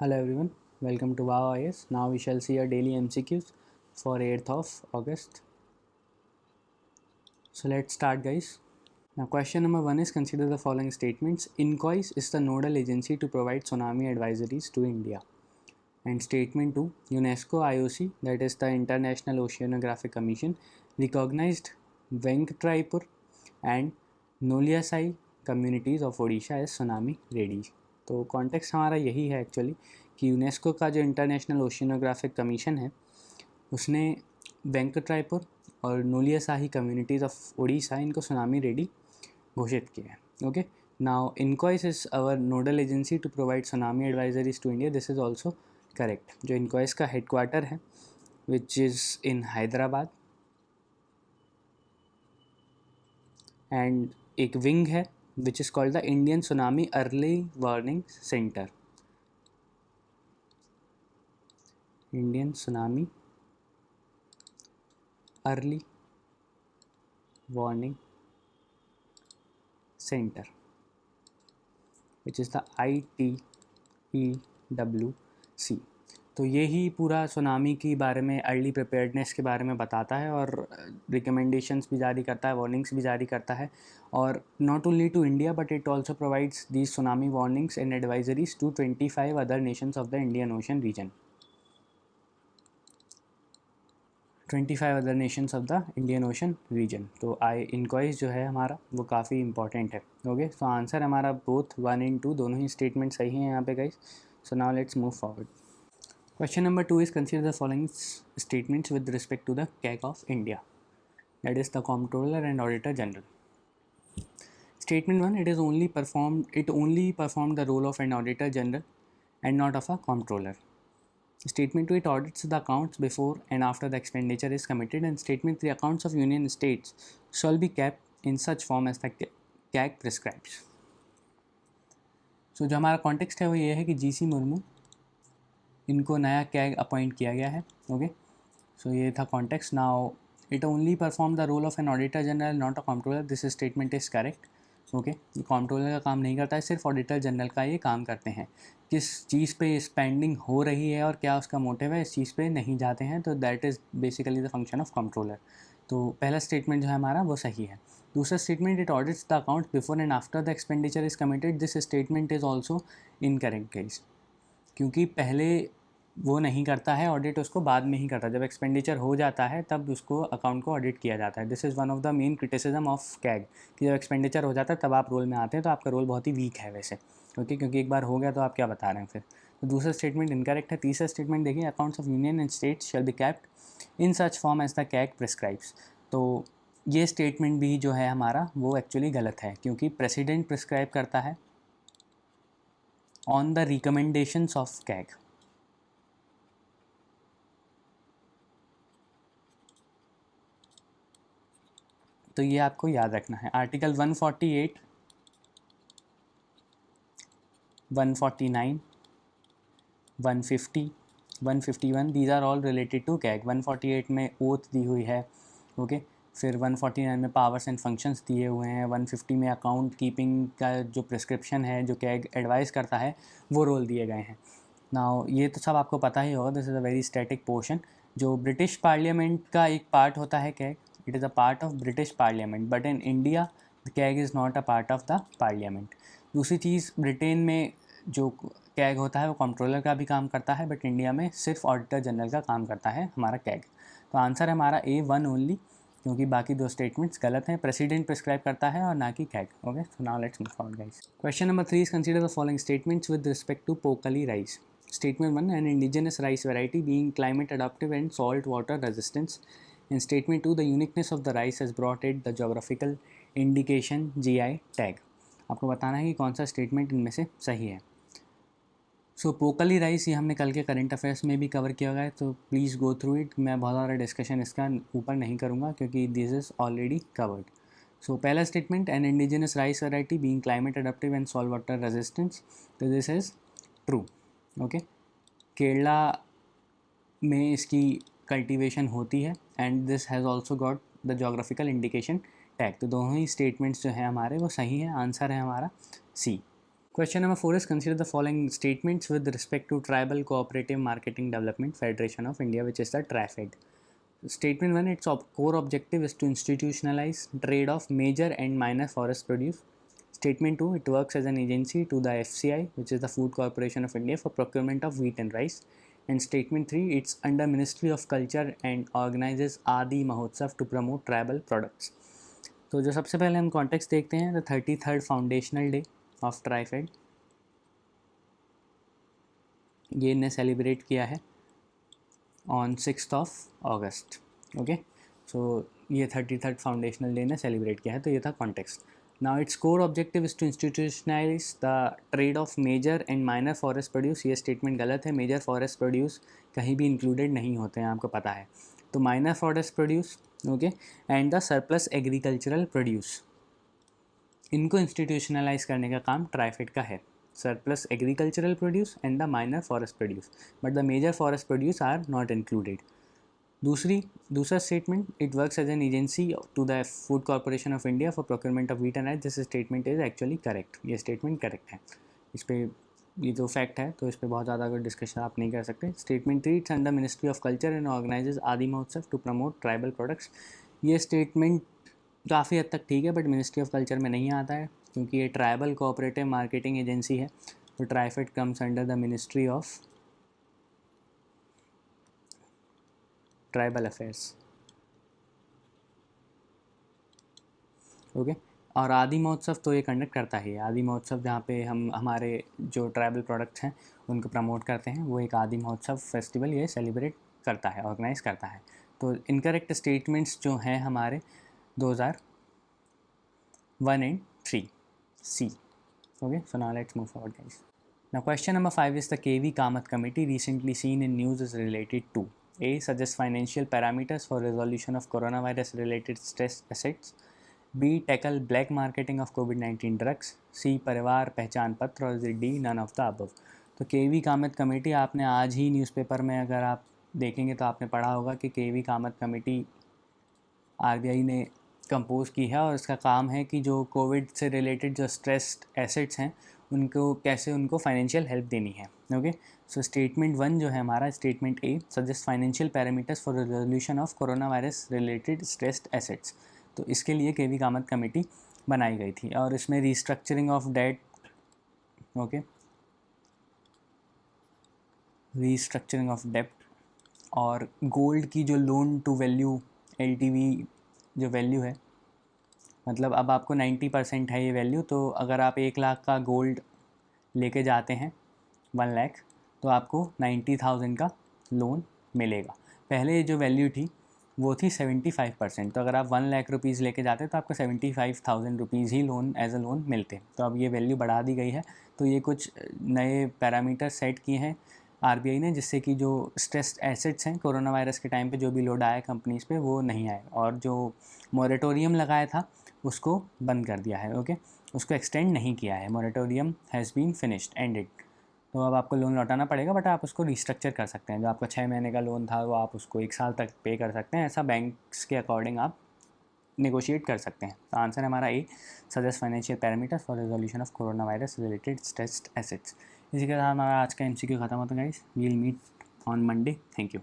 Hello everyone, welcome to Wow IS. Now we shall see our daily MCQs for 8th of August. So let's start, guys. Now question number 1 is, consider the following statements. INCOIS is the nodal agency to provide tsunami advisories to India. And statement 2, UNESCO IOC, that is the International Oceanographic Commission, recognized Venkatraipur and Noliasai communities of Odisha as tsunami ready. तो context हमारा यही है actually कि UNESCO का जो international ओशियनोग्राफिक commission है उसने वेंकटरायपुर और नोलियासाही कम्युनिटीज़ ऑफ ओडिशा इनको सुनामी रेडी घोषित किया है. Okay, now INCOIS is our nodal agency to provide tsunami advisories to India. This is also correct. जो इनकॉइस का हेडक्वार्टर है which is in Hyderabad and एक विंग है which is called the Indian Tsunami Early Warning Center. Indian Tsunami Early Warning Center, which is the ITEWC. तो ये ही पूरा tsunami के बारे में, अर्ली प्रिपेयर्डनेस के बारे में बताता है और रिकमेंडेशंस भी जारी करता है, वार्निंग्स भी जारी करता है. और not only to India but it also provides these tsunami warnings and advisories to 25 other nations of the Indian Ocean region. 25 other nations of the Indian Ocean region. तो इनकॉइस जो है हमारा वो काफ़ी इंपॉर्टेंट है. ओके, सो आंसर हमारा both 1 and 2 दोनों ही statement सही हैं यहाँ पे guys. So now let's move forward. Question number 2 is, consider the following statements with respect to the CAG of India, that is the Comptroller and Auditor General. Statement 1, it only performed the role of an Auditor General and not of a Comptroller. Statement 2, it audits the accounts before and after the expenditure is committed. And statement 3, accounts of Union States shall be kept in such form as the CAG prescribes. So जो हमारा context है वो ये है कि GC Murmu इनको नया CAG appoint किया गया है. ओके, सो ये था context. Now it only perform the role of an auditor general not a controller. This statement is correct. Okay, controller का काम नहीं करता है, सिर्फ ऑडिटर जनरल का ये काम करते हैं. किस चीज़ पे स्पेंडिंग हो रही है और क्या उसका मोटिव है, इस चीज़ पे नहीं जाते हैं. तो that is basically the function of controller. तो पहला स्टेटमेंट जो है हमारा वो सही है. दूसरा statement, it audits the accounts before and after the expenditure is committed. This statement is also incorrect guys, क्योंकि पहले वो नहीं करता है ऑडिट, उसको बाद में ही करता है. जब एक्सपेंडिचर हो जाता है तब उसको अकाउंट को ऑडिट किया जाता है. This is one of the main criticism of CAG कि जब एक्सपेंडिचर हो जाता है तब आप रोल में आते हैं. तो आपका रोल बहुत ही वीक है वैसे. ओके, क्योंकि एक बार हो गया तो आप क्या बता रहे हैं फिर. तो दूसरा स्टेटमेंट इनकरेक्ट है. तीसरा स्टेटमेंट देखिए, accounts of union and states shall be kept in such form as the CAG prescribes. तो ये स्टेटमेंट भी जो है हमारा वो एक्चुअली गलत है, क्योंकि प्रेसिडेंट प्रिस्क्राइब करता है on the recommendations of CAG. तो ये आपको याद रखना है. Article 148, 149, 150, 151, these are all related to CAG. 148 में ओथ दी हुई है. ओके, फिर 149 में पावर्स एंड फंक्शंस दिए हुए हैं. 150 में अकाउंट कीपिंग का जो प्रिस्क्रिप्शन है, जो कैग एडवाइस करता है, वो रोल दिए गए हैं. नाउ ये तो सब आपको पता ही होगा. This is a very static portion. जो ब्रिटिश पार्लियामेंट का एक पार्ट होता है CAG, it is a part of British Parliament, but in India the CAG is not a part of the Parliament. दूसरी चीज़, ब्रिटेन में जो कैग होता है वो कंट्रोलर का भी काम करता है, बट इंडिया में सिर्फ ऑडिटर जनरल का काम करता है हमारा कैग. तो आंसर है हमारा A1 ओनली, क्योंकि बाकी दो स्टेटमेंट्स गलत हैं. प्रेसिडेंट प्रिस्क्राइब करता है और ना कि CAG. Okay, so now let's move forward guys. Question number 3 is, consider the following statements with respect to Pokkali rice. Statement 1, an indigenous rice variety being climate adaptive and salt water resistance. In statement 2, the uniqueness of the rice has brought it the geographical indication GI tag. आपको बताना है कि कौन सा statement इनमें से सही है. सो पोकली राइस ये हमने कल के करंट अफेयर्स में भी कवर किया गया है, तो प्लीज़ गो थ्रू इट. मैं बहुत ज़्यादा डिस्कशन इसका ऊपर नहीं करूँगा क्योंकि this is already covered. So पहला statement, an indigenous rice variety being climate adaptive and salt water resistance. तो this is true. Okay, Kerala में इसकी कल्टीवेशन होती है and this has also got the geographical indication tag. तो दोनों ही statements जो हैं हमारे वो सही हैं. आंसर है हमारा सी. Question number 4 is consider the following statements with respect to Tribal Cooperative Marketing Development Federation of India, which is the TRIFED. Statement 1, its core objective is to institutionalize trade of major and minor forest produce. Statement 2, it works as an agency to the FCI, which is the Food Corporation of India, for procurement of wheat and rice. And statement 3, it's under Ministry of Culture and organizes Adi Mahotsav to promote tribal products. तो जो सबसे पहले हम context देखते हैं, the 33rd foundational day of TRIFED, ये इन्हें celebrate किया है on 6th of August. Okay, so ये 33rd फाउंडेशनल डे ने सेलिब्रेट किया है, तो ये था context. Now its core objective is to institutionalise the trade of major and minor forest produce. ये स्टेटमेंट गलत है, मेजर फॉरेस्ट प्रोड्यूस कहीं भी इंक्लूडेड नहीं होते हैं, आपको पता है. तो minor forest produce, okay, and the surplus agricultural produce, इनको इंस्टीट्यूशनलाइज करने का काम ट्राइफेड का है. Surplus agricultural produce and the minor forest produce, but the major forest produce are not included. दूसरा statement, it works as an agency to the food corporation of India for procurement of wheat and rice. This statement is actually correct. ये statement correct है. इस पर ये जो fact है तो इस पर बहुत ज़्यादा कोई डिस्कशन आप नहीं कर सकते. Statement 3, it's under ministry of culture and organises आदि महोत्सव टू प्रमोट ट्राइबल प्रोडक्ट्स. ये स्टेटमेंट काफ़ी हद तक ठीक है, बट मिनिस्ट्री ऑफ कल्चर में नहीं आता है क्योंकि ये ट्राइबल कोऑपरेटिव मार्केटिंग एजेंसी है. तो TRIFED comes under the ministry of tribal affairs. Okay, और आदि महोत्सव तो ये कंडक्ट करता ही है. आदि महोत्सव जहाँ पे हम हमारे जो ट्राइबल प्रोडक्ट्स हैं उनको प्रमोट करते हैं, वो एक आदि महोत्सव फेस्टिवल ये सेलिब्रेट करता है, ऑर्गेनाइज करता है. तो इनकरेक्ट स्टेटमेंट्स जो हैं हमारे 2001 and 3 C. Okay, so now let's move forward, guys. Now question number 5 is the KV Kamath committee recently seen in news is related to A. Suggest financial parameters for resolution of coronavirus related stress assets. B. Tackle black marketing of COVID-19 drugs. C. परिवार पहचान पत्र. और D. None of the above. तो KV Kamat committee आपने आज ही newspaper में अगर आप देखेंगे तो आपने पढ़ा होगा कि KV कामत कमेटी RBI ने कंपोज की है और इसका काम है कि जो कोविड से रिलेटेड जो स्ट्रेस्ड एसेट्स हैं उनको कैसे उनको फाइनेंशियल हेल्प देनी है. ओके, सो स्टेटमेंट 1 जो है हमारा, statement A, suggest financial parameters for resolution of corona virus related stressed assets. तो इसके लिए केवी कामत कमेटी बनाई गई थी और इसमें restructuring of debt, okay, restructuring of debt और गोल्ड की जो लोन टू वैल्यू LTV जो वैल्यू है, मतलब अब आपको 90% है ये वैल्यू, तो अगर आप 1 लाख का गोल्ड लेके जाते हैं 1 लाख, तो आपको 90,000 का लोन मिलेगा. पहले जो वैल्यू थी वो थी 75%, तो अगर आप 1 लाख रुपीज़ लेके जाते तो आपको 75,000 रुपीज़ ही लोन एज अ लोन मिलते. तो अब ये वैल्यू बढ़ा दी गई है. तो ये कुछ नए पैरामीटर सेट किए हैं RBI ने, जिससे कि जो स्ट्रेस्ड एसेट्स हैं कोरोना वायरस के टाइम पे जो भी लोड आया कंपनीज़ पे वो नहीं आए, और जो मॉरेटोरियम लगाया था उसको बंद कर दिया है. ओके, उसको एक्सटेंड नहीं किया है. Moratorium has been finished, ended. तो अब आपको लोन लौटाना पड़ेगा, बट आप उसको रिस्ट्रक्चर कर सकते हैं. जो आपका 6 महीने का लोन था वो आप उसको 1 साल तक पे कर सकते हैं. ऐसा बैंक्स के अकॉर्डिंग आप नेगोशिएट कर सकते हैं. तो आंसर हमारा A, suggest financial parameters for resolution of corona virus related stressed assets. इसी के साथ हमारा आज का MCQ खत्म होता है guys. We will meet on Monday. Thank you.